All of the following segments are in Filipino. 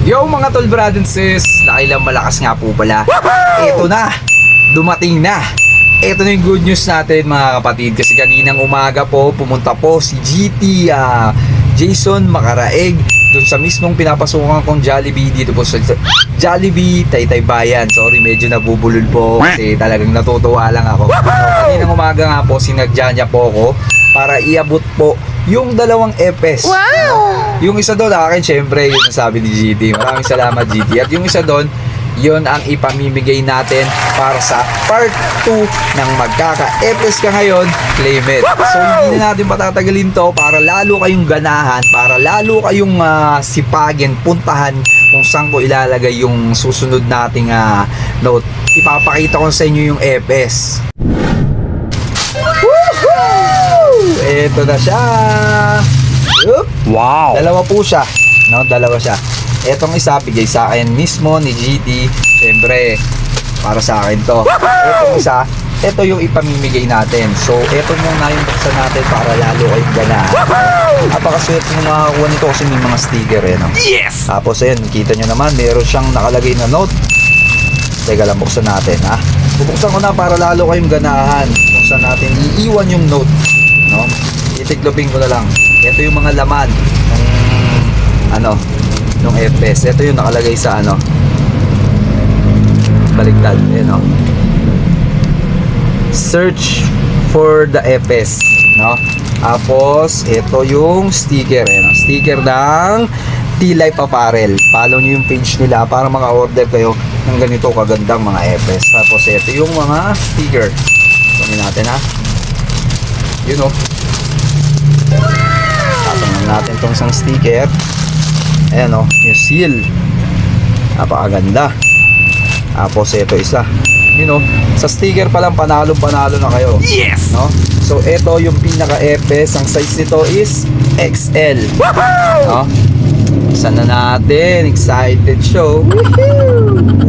Yo mga tol, brad and sis, nakailang malakas nga po pala. Ito na, dumating na. Ito na yung good news natin mga kapatid. Kasi kaninang umaga po, pumunta po si GT Jason Macaraeg dun sa mismong pinapasukan kong Jollibee dito po sa Jollibee, Taytay Bayan. Sorry, medyo nabubulol po kasi talagang natutuwa lang ako. So, kaninang umaga nga po, sinadya niya po ako para iabot po yung dalawang epes. Wow! Yung isa doon, akin syempre, yun ang sabi ni GT. Maraming salamat GT. At yung isa doon, yun ang ipamimigay natin para sa part 2 ng magkaka-epes ka ngayon, claim it. So hindi na natin patatagalin to para lalo kayong ganahan, para lalo kayong sipagin, puntahan kung saan ko ilalagay yung susunod nating note. Ipapakita ko sa inyo yung epes. Ito na siya. Yup. Wow! Dalawa po siya. No, dalawa siya. Etong isa bigay sa akin mismo ni GT. Siyempre, para sa akin to. Etong isa, ito yung ipamimigay natin. So, ito muna yung buksan natin para lalo kayong ganahan. Napakaswerte yung makakuha nito kasi may mga sticker no? Yes! Tapos ayun, kita nyo naman, meron siyang nakalagay na note. Teka lang, buksan natin ha. Bubuksan ko na para lalo kayong ganahan kung saan natin iiwan yung note. No? Itiklopin ko na lang. Ito yung mga laman ng FS. Ito yung nakalagay sa baliktad. Ayan, search for the FS, no? Tapos ito yung sticker, sticker ng T-Life Apparel. Follow nyo yung page nila para maka-order kayo ng ganito kagandang mga FS. Tapos ito yung mga sticker. Kunin natin yun tatangan natin tong isang sticker. Ayan yung seal, napakaganda. Tapos ito isa, sa sticker pa lang panalo na kayo. Yes! No? So ito yung pinaka-epes. Ang size nito is XL. No? Sana natin, excited show.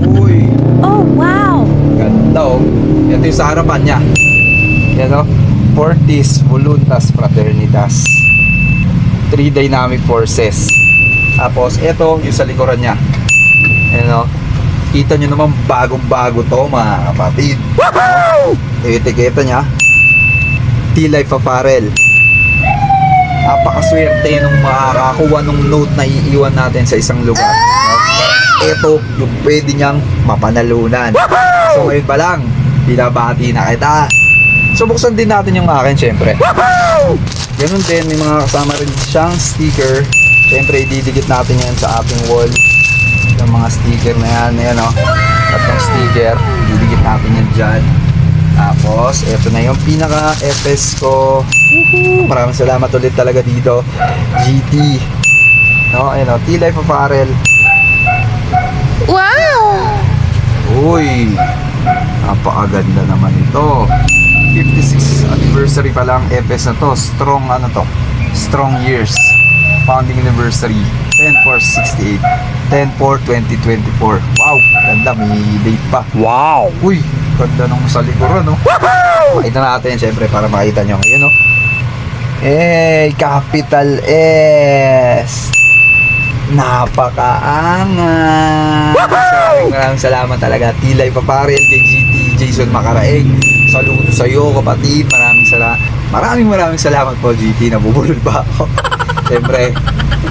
Uy, Oh, wow! ganda ito yung sa harapan niya. Yan Fortis Voluntas Fraternitas 3 Dynamic Forces. Tapos ito yung sa likuran niya. Ayan kita nyo naman bagong-bago to mga kapatid. Etiketa niya T-Life Apparel. Napakaswerte nung makakakuha nung note na iiwan natin sa isang lugar. Ito yung pwede niyang mapanalunan. So ngayon pa lang, binabati na kita. So buksan din natin yung akin syempre. Ganun din, may mga kasama rin siyang sticker. Syempre ididikit natin yan sa ating wall. Yung mga sticker na yan, tatlong sticker, ididikit natin yan dyan. Tapos ito na yung pinaka-FS ko. Maraming salamat ulit talaga dito GT, T-Life Apparel. Wow! Uy, napakaganda naman ito. 56th anniversary pa lang FS na to. Strong years. Founding anniversary 10/4/68, 10/4/2024. Wow, ganda, may date pa. Wow! Uy, ganda nung sa likuran Makita natin syempre para makita nyo. Ayun capital S. Napakaangas. Maraming salamat talaga T-Life Apparel kay GT Jason Macaraeg. Saludo sa iyo kapatid. Maraming salamat po GT. Nabubulol ba ako? Siyempre,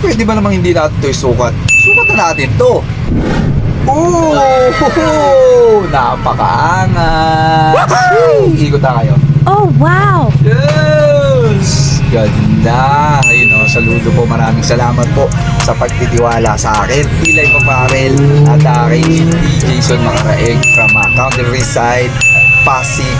pwede ba namang hindi natin ito isukat? Sukat na natin to. Napakaangas. Ikot na kayo. Oh, wow! Yes! Ganda! Ayun saludo po. Maraming salamat po sa pagtitiwala sa akin. T-Life Apparel at kay GT Jason Macaraeg from County Reside, Pasig,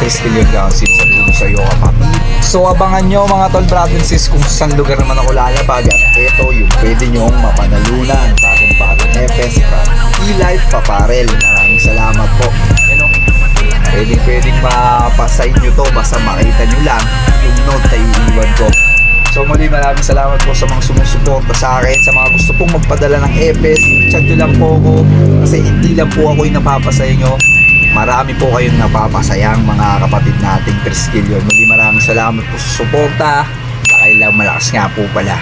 Triskelion Council. Saludo sa iyo kapatid. So abangan nyo mga tol, brad and sis, kung saan lugar naman ako lalapag. At ito yung pwede nyong mapanalunan. Bagong FS from T-Life Apparel. Maraming salamat po. Pwedeng mapasign nyo to basta makita nyo lang yung note na iiwan ko. So muli maraming salamat po sa mga sumusuporta sa akin, sa mga gusto pong magpadala ng FS. Chat nyo lang po ako kasi hindi lang po ako yung napapasaya nyo. Marami po kayong napapasayang mga kapatid nating Triskelion. Muli maraming salamat po sa suporta. Kailang malakas nga po pala.